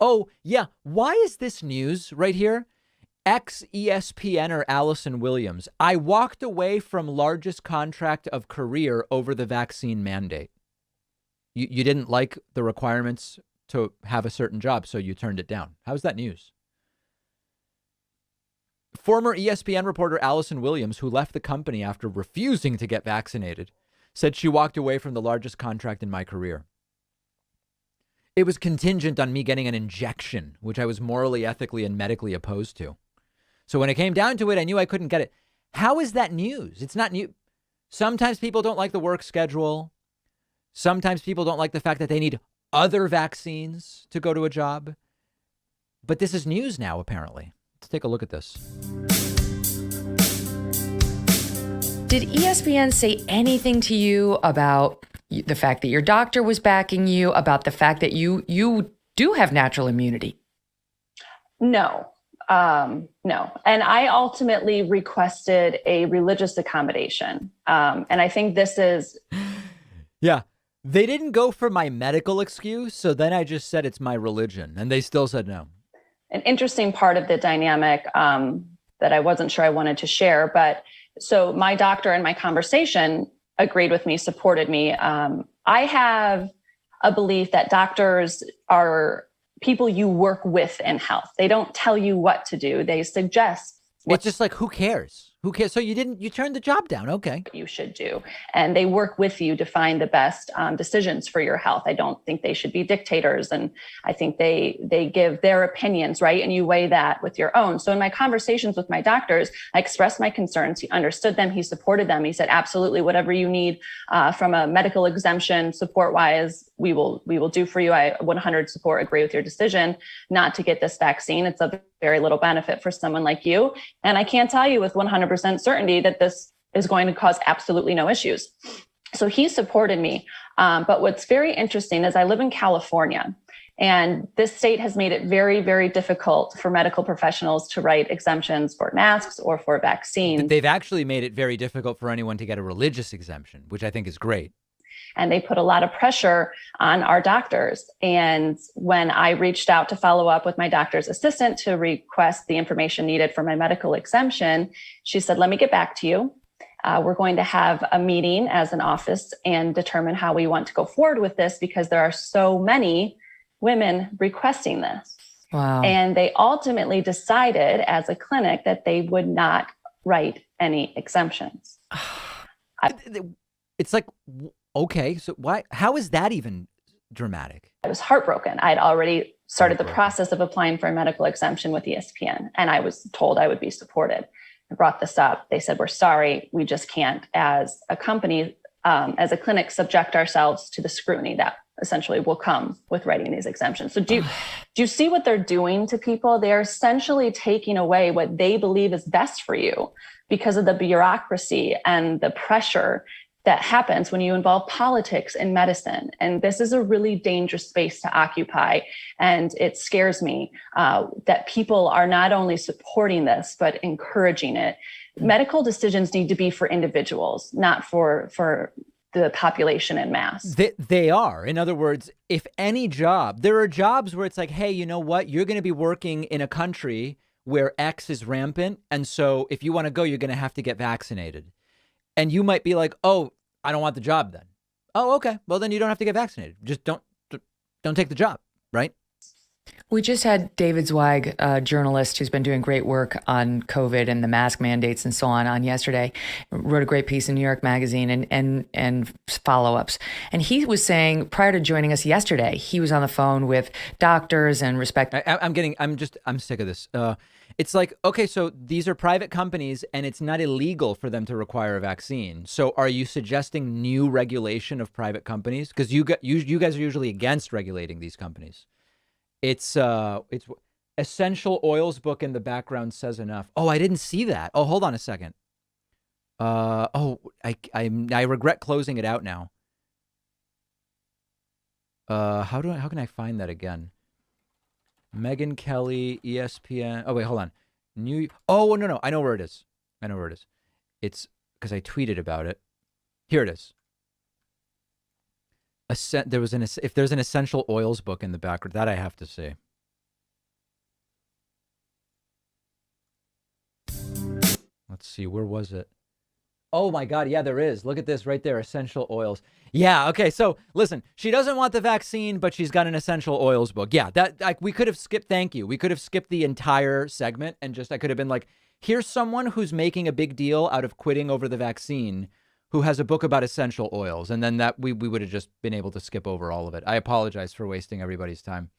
Oh, yeah. Why is this news right here? Ex-ESPNer Allison Williams. I walked away from largest contract of career over the vaccine mandate. You didn't like the requirements to have a certain job, so you turned it down. How's that news? Former ESPN reporter Allison Williams, who left the company after refusing to get vaccinated, said she walked away from the largest contract in my career. It was contingent on me getting an injection, which I was morally, ethically, and medically opposed to. So when it came down to it, I knew I couldn't get it. How is that news? It's not new. Sometimes people don't like the work schedule. Sometimes people don't like the fact that they need other vaccines to go to a job. But this is news now, apparently. Let's take a look at this. Did ESPN say anything to you about the fact that your doctor was backing you, about the fact that you do have natural immunity? No. No. And I ultimately requested a religious accommodation. And I think this is. Yeah. They didn't go for my medical excuse. So then I just said it's my religion. And they still said no. An interesting part of the dynamic that I wasn't sure I wanted to share. But so my doctor in my conversation agreed with me, supported me. I have a belief that doctors are people you work with in health. They don't tell you what to do. They suggest. It's just like, who cares? Who cares? So you turned the job down. Okay. You should do. And they work with you to find the best decisions for your health. I don't think they should be dictators. And I think they give their opinions, right? And you weigh that with your own. So in my conversations with my doctors, I expressed my concerns. He understood them. He supported them. He said, absolutely, whatever you need from a medical exemption support wise, we will do for you. I 100% agree with your decision not to get this vaccine. It's of very little benefit for someone like you. And I can't tell you with 100% certainty that this is going to cause absolutely no issues. So he supported me. But what's very interesting is I live in California, and this state has made it very, very difficult for medical professionals to write exemptions for masks or for vaccines. They've actually made it very difficult for anyone to get a religious exemption, which I think is great. And they put a lot of pressure on our doctors. And when I reached out to follow up with my doctor's assistant to request the information needed for my medical exemption, she said, let me get back to you. We're going to have a meeting as an office and determine how we want to go forward with this, because there are so many women requesting this. Wow. And they ultimately decided as a clinic that they would not write any exemptions. It's like, okay, so why? How is that even dramatic? I was heartbroken. I'd already started the process of applying for a medical exemption with ESPN, and I was told I would be supported. I brought this up. They said, we're sorry, we just can't, as a company, as a clinic, subject ourselves to the scrutiny that essentially will come with writing these exemptions. So do you see what they're doing to people? They're essentially taking away what they believe is best for you because of the bureaucracy and the pressure that happens when you involve politics in medicine. And this is a really dangerous space to occupy. And it scares me that people are not only supporting this, but encouraging it. Medical decisions need to be for individuals, not for the population en masse. They are. In other words, if any job, there are jobs where it's like, hey, you know what? You're going to be working in a country where X is rampant. And so if you want to go, you're going to have to get vaccinated. And you might be like, oh, I don't want the job then. Oh, okay. Well, then you don't have to get vaccinated. Just don't take the job, right? We just had David Zweig, a journalist who's been doing great work on COVID and the mask mandates and so on yesterday, wrote a great piece in New York Magazine and follow-ups. And he was saying, prior to joining us yesterday, he was on the phone with doctors and I'm sick of this. It's like, okay, so these are private companies and it's not illegal for them to require a vaccine. So are you suggesting new regulation of private companies? Because you guys are usually against regulating these companies. It's Essential Oils book in the background says enough. Oh, I didn't see that. Oh, hold on a second. I regret closing it out now. How can I find that again? Megyn Kelly, ESPN. Oh, wait, hold on. Oh, no. I know where it is. It's because I tweeted about it. Here it is. If there's an Essential Oils book in the background, that I have to see. Let's see, where was it? Oh my God, yeah, there is. Look at this right there, essential oils. Yeah, okay, so listen, she doesn't want the vaccine, but she's got an essential oils book. Yeah, that we could have skipped, thank you. We could have skipped the entire segment and I could have been like, here's someone who's making a big deal out of quitting over the vaccine who has a book about essential oils. And then that we would have just been able to skip over all of it. I apologize for wasting everybody's time.